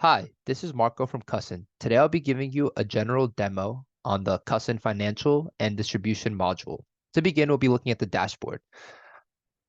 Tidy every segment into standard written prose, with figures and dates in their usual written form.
Hi, this is Marco from Cusen. Today I'll be giving you a general demo on the Cusen financial and distribution module. To begin, we'll be looking at the dashboard.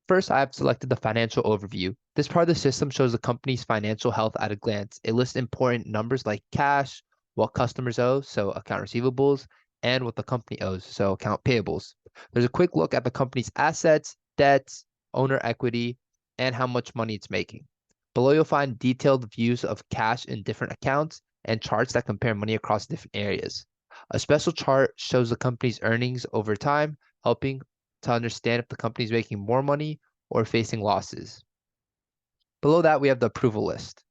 First, I have selected the financial overview. This part of the system shows the company's financial health at a glance. It lists important numbers like cash, what customers owe, so account receivables, and what the company owes, so account payables. There's a quick look at the company's assets, debts, owner equity, and how much money it's making. Below, you'll find detailed views of cash in different accounts and charts that compare money across different areas. A special chart shows the company's earnings over time, helping to understand if the company is making more money or facing losses. Below that, we have the approval list.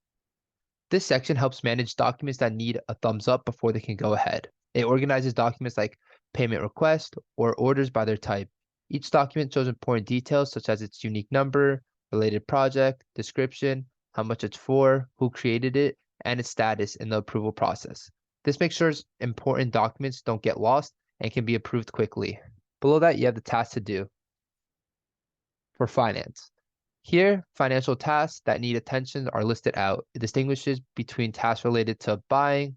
This section helps manage documents that need a thumbs up before they can go ahead. It organizes documents like payment request or orders by their type. Each document shows important details such as its unique number, related project, description, how much it's for, who created it, and its status in the approval process. This makes sure important documents don't get lost and can be approved quickly. Below that, you have the tasks to do for finance. Here, financial tasks that need attention are listed out. It distinguishes between tasks related to buying,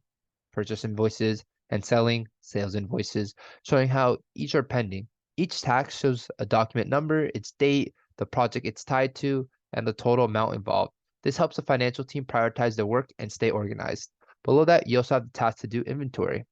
purchase invoices, and selling, sales invoices, showing how each are pending. Each task shows a document number, its date, the project it's tied to, and the total amount involved. This helps the financial team prioritize their work and stay organized. Below that, you also have the task to do inventory.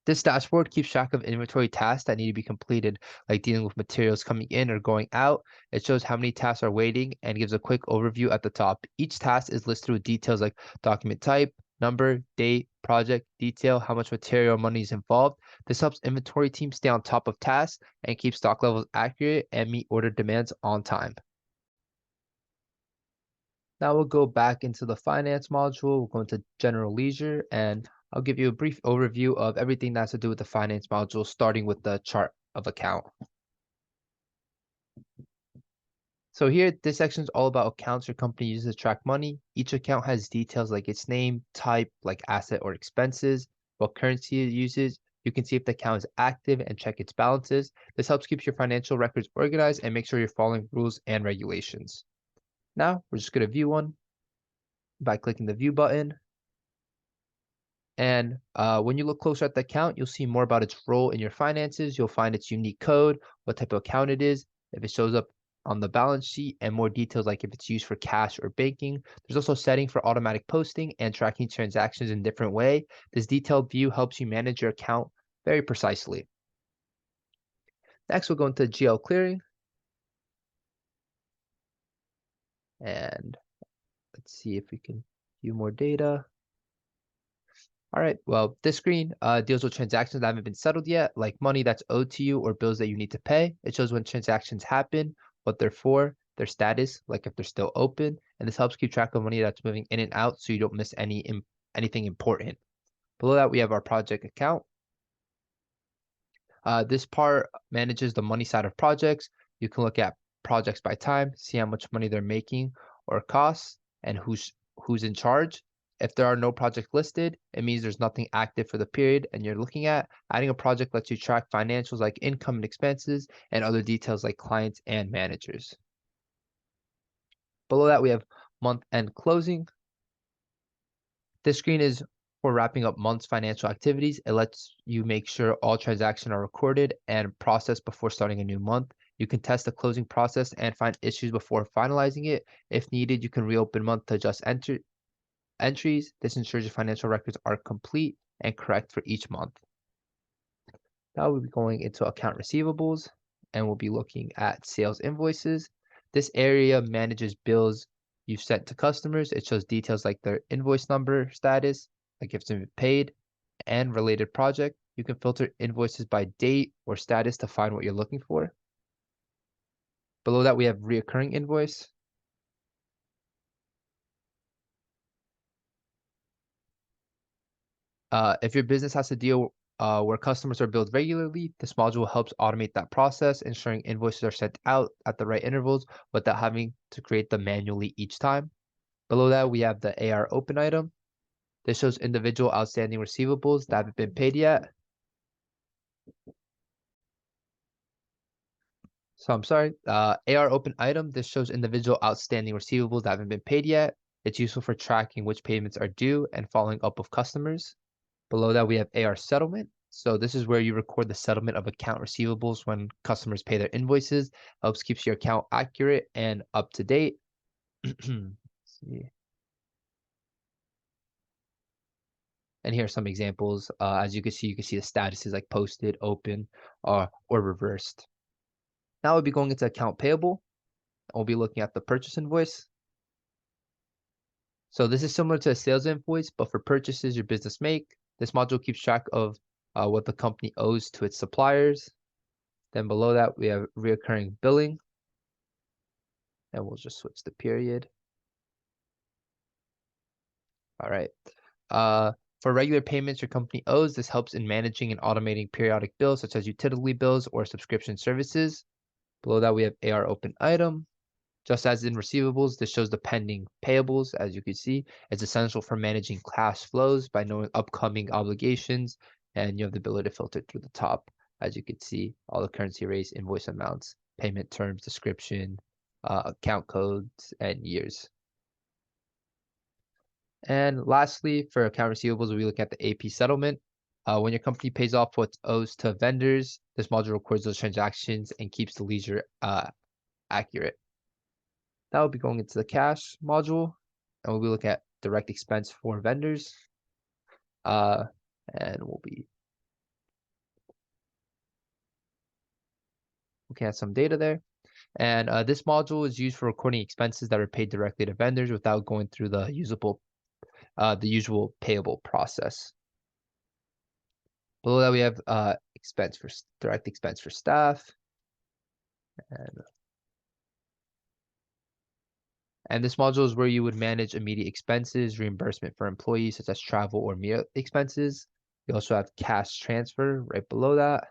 This dashboard keeps track of inventory tasks that need to be completed, like dealing with materials coming in or going out. It shows how many tasks are waiting and gives a quick overview at the top. Each task is listed with details like document type, number, date, project, detail, how much material or money is involved. This helps inventory teams stay on top of tasks and keep stock levels accurate and meet order demands on time. Now we'll go back into the finance module. We'll go into general leisure, and I'll give you a brief overview of everything that has to do with the finance module, starting with the chart of account. So here, this section is all about accounts your company uses to track money. Each account has details like its name, type, like asset or expenses, what currency it uses. You can see if the account is active and check its balances. This helps keep your financial records organized and make sure you're following rules and regulations. Now, we're just going to view one by clicking the view button. And when you look closer at the account, you'll see more about its role in your finances. You'll find its unique code, what type of account it is, if it shows up on the balance sheet, and more details like if it's used for cash or banking. There's also a setting for automatic posting and tracking transactions in a different way. This detailed view helps you manage your account very precisely. Next, we'll go into GL clearing. And let's see if we can view more data. All right, well, this screen deals with transactions that haven't been settled yet, like money that's owed to you or bills that you need to pay. It shows when transactions happen, what they're for, their status, like if they're still open, and this helps keep track of money that's moving in and out so you don't miss anything important. Below that, we have our project account. This part manages the money side of projects. You can look at projects by time, see how much money they're making or costs, and who's in charge. If there are no projects listed, it means there's nothing active for the period and you're looking at. Adding a project lets you track financials like income and expenses and other details like clients and managers. Below that, we have month end closing. This screen is for wrapping up month's financial activities. It lets you make sure all transactions are recorded and processed before starting a new month. You can test the closing process and find issues before finalizing it. If needed, you can reopen month to adjust entries. This ensures your financial records are complete and correct for each month. Now we'll be going into account receivables and we'll be looking at sales invoices. This area manages bills you've sent to customers. It shows details like their invoice number, status, like if it's been paid, and related project. You can filter invoices by date or status to find what you're looking for. Below that, we have reoccurring invoice. If your business has to deal where customers are billed regularly, this module helps automate that process, ensuring invoices are sent out at the right intervals without having to create them manually each time. Below that, we have the AR open item. This shows individual outstanding receivables that haven't been paid yet. So I'm sorry, AR open item, this shows individual outstanding receivables that haven't been paid yet. It's useful for tracking which payments are due and following up with customers. Below that, we have AR settlement. So this is where you record the settlement of account receivables when customers pay their invoices. Helps keeps your account accurate and up to date. Let's see. And here are some examples. As you can see the statuses like posted, open, or reversed. Now we'll be going into account payable. We'll be looking at the purchase invoice. So this is similar to a sales invoice, but for purchases your business make. This module keeps track of what the company owes to its suppliers. Then below that, we have reoccurring billing. And we'll just switch the period. All right. For regular payments your company owes, this helps in managing and automating periodic bills such as utility bills or subscription services. Below that, we have AR open item. Just as in receivables, this shows the pending payables. As you can see, it's essential for managing cash flows by knowing upcoming obligations, and you have the ability to filter through the top. As you can see, all the currency rates, invoice amounts, payment terms, description, account codes, and years. And lastly, for account receivables, we look at the AP settlement. When your company pays off what owes to vendors, this module records those transactions and keeps the ledger accurate. That will be going into the cash module, and we'll be looking at direct expense for vendors. And we'll be looking at some data there. And this module is used for recording expenses that are paid directly to vendors without going through the usual payable process. Below that, we have direct expense for staff. And this module is where you would manage immediate expenses, reimbursement for employees such as travel or meal expenses. You also have cash transfer right below that.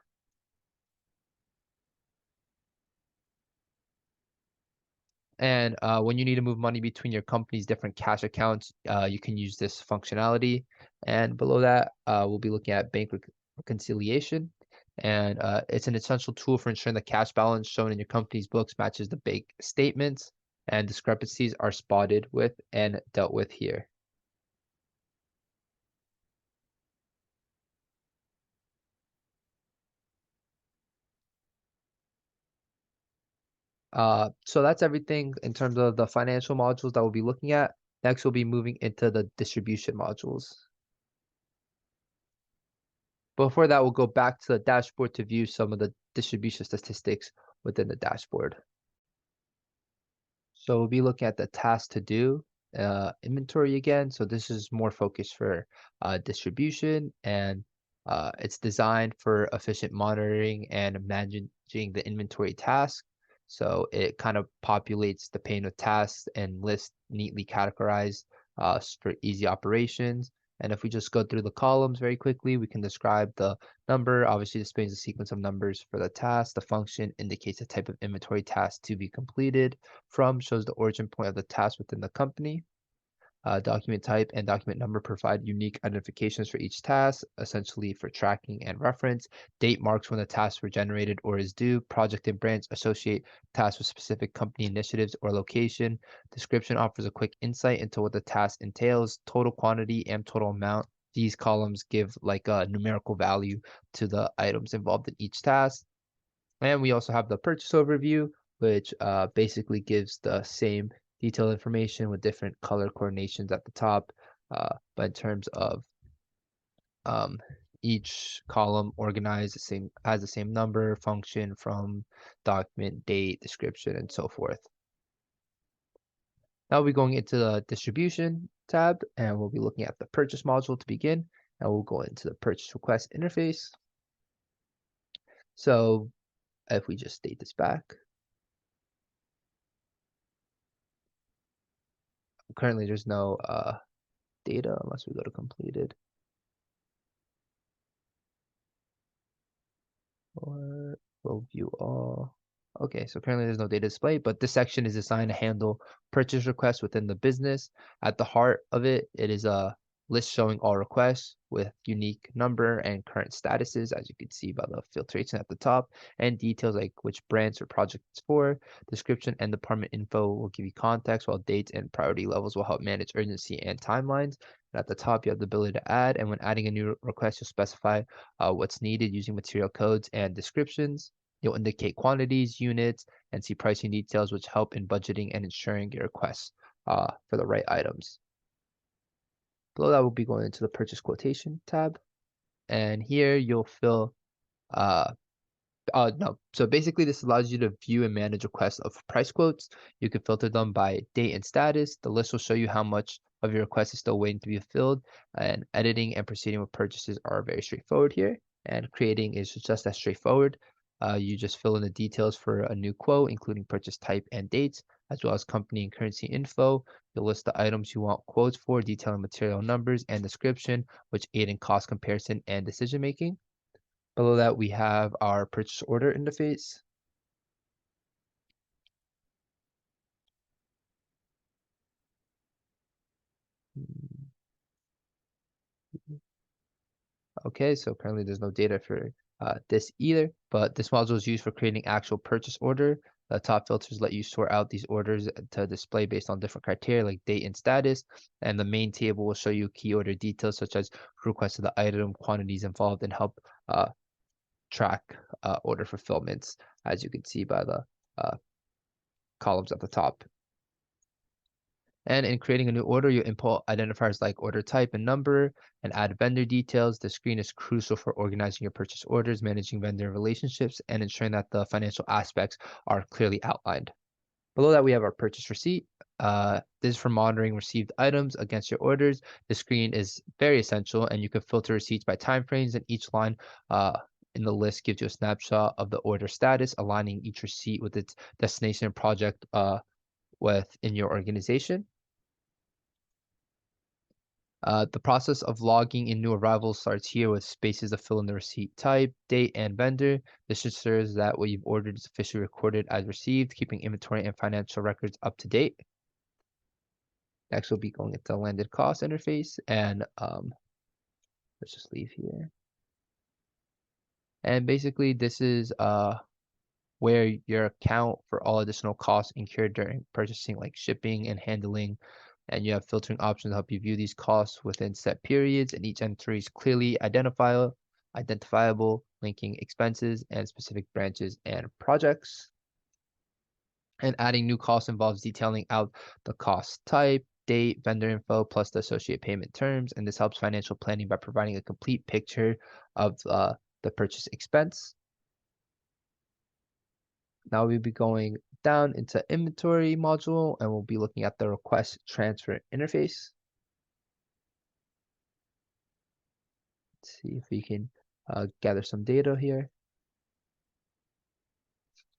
And when you need to move money between your company's different cash accounts, you can use this functionality. And below that, we'll be looking at bank reconciliation. And it's an essential tool for ensuring the cash balance shown in your company's books matches the bank statements, and discrepancies are spotted with and dealt with here. So that's everything in terms of the financial modules that we'll be looking at. Next, we'll be moving into the distribution modules. Before that, we'll go back to the dashboard to view some of the distribution statistics within the dashboard. So we'll be looking at the task to do inventory again. So this is more focused for distribution, and it's designed for efficient monitoring and managing the inventory task. So it kind of populates the pane of tasks and lists neatly categorized for easy operations. And if we just go through the columns very quickly, we can describe the number. Obviously, displays a sequence of numbers for the task. The function indicates the type of inventory task to be completed. From shows the origin point of the task within the company. Document type and document number provide unique identifications for each task, essentially for tracking and reference. Date marks when the tasks were generated or is due. Project and branch associate tasks with specific company initiatives or location. Description offers a quick insight into what the task entails. Total quantity and total amount. These columns give like a numerical value to the items involved in each task. And we also have the purchase overview, which basically gives the same detailed information with different color coordinations at the top. But in terms of each column organized has the same number, function, from, document, date, description, and so forth. Now we'll be going into the distribution tab, and we'll be looking at the purchase module to begin, and we'll go into the purchase request interface. So if we just date this back, currently there's no data unless we go to completed. Or we'll view all. Okay, so currently there's no data display, but this section is designed to handle purchase requests within the business. At the heart of it, it is list showing all requests with unique number and current statuses, as you can see by the filtration at the top, and details like which branch or project it's for. Description and department info will give you context, while dates and priority levels will help manage urgency and timelines. And at the top, you have the ability to add, and when adding a new request, you'll specify what's needed using material codes and descriptions. You'll indicate quantities, units, and see pricing details, which help in budgeting and ensuring your requests for the right items. Below that, we'll be going into the purchase quotation tab. And here you'll fill, uh, no. So basically this allows you to view and manage requests of price quotes. You can filter them by date and status. The list will show you how much of your request is still waiting to be filled. And editing and proceeding with purchases are very straightforward here. And creating is just as straightforward. You just fill in the details for a new quote, including purchase type and dates, as well as company and currency info. You'll list the items you want quotes for, detailing material numbers and description, which aid in cost comparison and decision making. Below that, we have our purchase order interface. Okay, so currently there's no data for this either, but this module is used for creating actual purchase order. The top filters let you sort out these orders to display based on different criteria like date and status. And the main table will show you key order details such as request of the item, quantities involved, and help track order fulfillments, as you can see by the columns at the top. And in creating a new order, you input identifiers like order type and number and add vendor details. The screen is crucial for organizing your purchase orders, managing vendor relationships, and ensuring that the financial aspects are clearly outlined. Below that, we have our purchase receipt. This is for monitoring received items against your orders. The screen is very essential, and you can filter receipts by timeframes, and each line in the list gives you a snapshot of the order status, aligning each receipt with its destination and project within your organization. The process of logging in new arrivals starts here with spaces to fill in the receipt type, date, and vendor. This ensures that what you've ordered is officially recorded as received, keeping inventory and financial records up to date. Next, we'll be going into the landed cost interface, and let's just leave here. And basically, this is where your account for all additional costs incurred during purchasing, like shipping and handling, and you have filtering options to help you view these costs within set periods, and each entry is clearly identifiable, linking expenses and specific branches and projects. And adding new costs involves detailing out the cost type, date, vendor info, plus the associated payment terms, and this helps financial planning by providing a complete picture of the purchase expense. Now we'll be going down into inventory module, and we'll be looking at the request transfer interface. Let's see if we can gather some data here.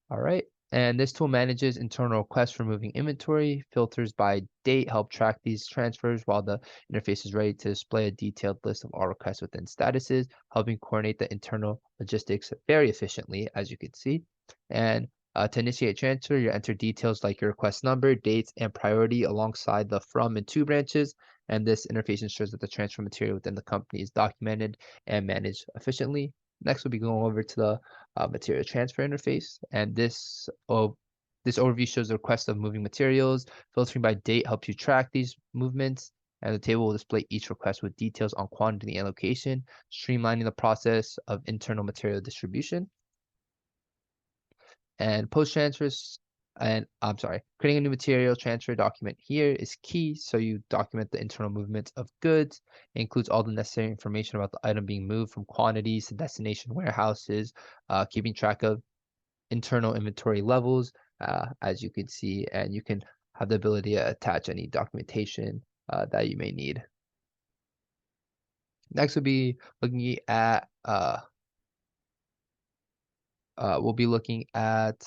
All right. And this tool manages internal requests for moving inventory. Filters by date help track these transfers, while the interface is ready to display a detailed list of all requests within statuses, helping coordinate the internal logistics very efficiently, as you can see. And to initiate transfer, you enter details like your request number, dates, and priority alongside the from and to branches. And this interface ensures that the transfer material within the company is documented and managed efficiently. Next, we'll be going over to the material transfer interface, and this overview shows the request of moving materials. Filtering by date helps you track these movements, and the table will display each request with details on quantity and location, streamlining the process of internal material distribution. And post transfers, and I'm sorry, creating a new material transfer document here is key. So you document the internal movements of goods. It includes all the necessary information about the item being moved from quantities to destination warehouses, keeping track of internal inventory levels, as you can see, and you can have the ability to attach any documentation that you may need. Next, we'll be looking at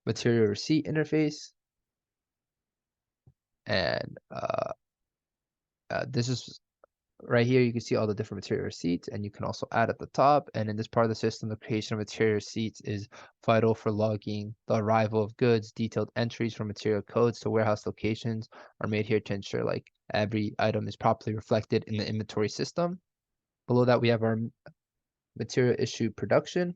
material receipt interface, and this is Right here, you can see all the different material receipts, and you can also add at the top. And in this part of the system, the creation of material receipts is vital for logging the arrival of goods. Detailed entries from material codes to warehouse locations are made here to ensure like every item is properly reflected in the inventory system. Below that, we have our material issue production.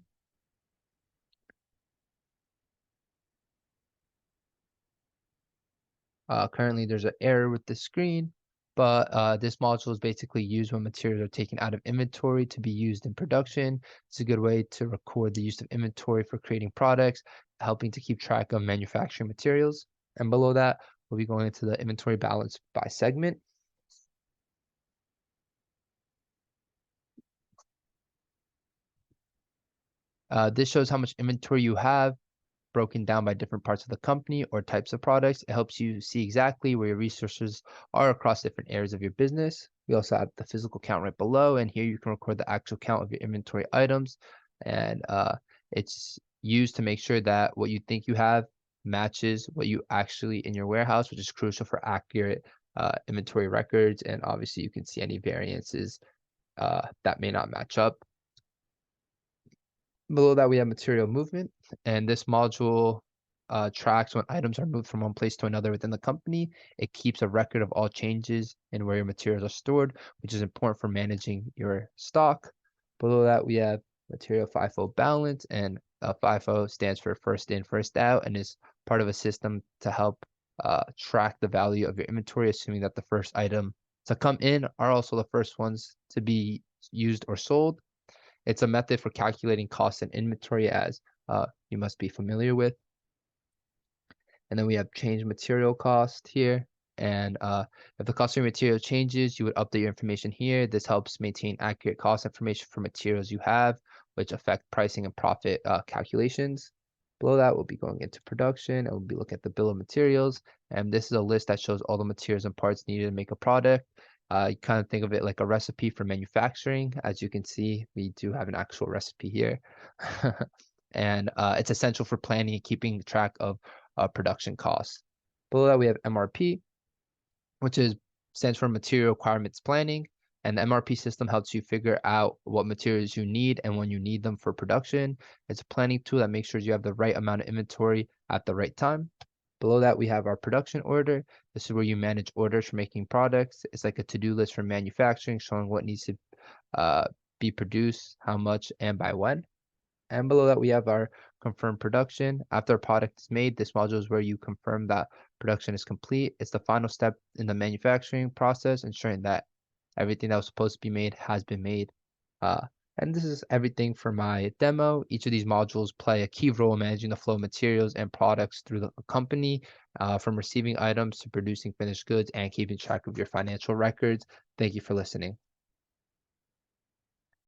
Currently, there's an error with the screen, but this module is basically used when materials are taken out of inventory to be used in production. It's a good way to record the use of inventory for creating products, helping to keep track of manufacturing materials. And below that, we'll be going into the inventory balance by segment. This shows how much inventory you have broken down by different parts of the company or types of products. It helps you see exactly where your resources are across different areas of your business. We also have the physical count right below, and here you can record the actual count of your inventory items. And it's used to make sure that what you think you have matches what you actually in your warehouse, which is crucial for accurate inventory records. And obviously, you can see any variances that may not match up. Below that, we have material movement, and this module tracks when items are moved from one place to another within the company. It keeps a record of all changes in where your materials are stored, which is important for managing your stock. Below that, we have material FIFO balance, and FIFO stands for first in, first out, and is part of a system to help track the value of your inventory, assuming that the first item to come in are also the first ones to be used or sold. It's a method for calculating costs and inventory, as you must be familiar with. And then we have change material cost here. And if the cost of your material changes, you would update your information here. This helps maintain accurate cost information for materials you have, which affect pricing and profit calculations. Below that, we'll be going into production, and we'll be looking at the bill of materials. And this is a list that shows all the materials and parts needed to make a product. You kind of think of it like a recipe for manufacturing. As you can see, we do have an actual recipe here. And it's essential for planning and keeping track of production costs. Below that, we have MRP, which stands for Material Requirements Planning. And the MRP system helps you figure out what materials you need and when you need them for production. It's a planning tool that makes sure you have the right amount of inventory at the right time. Below that, we have our production order. This is where you manage orders for making products. It's like a to-do list for manufacturing, showing what needs to be produced, how much, and by when. And below that, we have our confirm production. After a product is made, this module is where you confirm that production is complete. It's the final step in the manufacturing process, ensuring that everything that was supposed to be made has been made. And this is everything for my demo. Each of these modules play a key role in managing the flow of materials and products through the company, from receiving items to producing finished goods and keeping track of your financial records. Thank you for listening.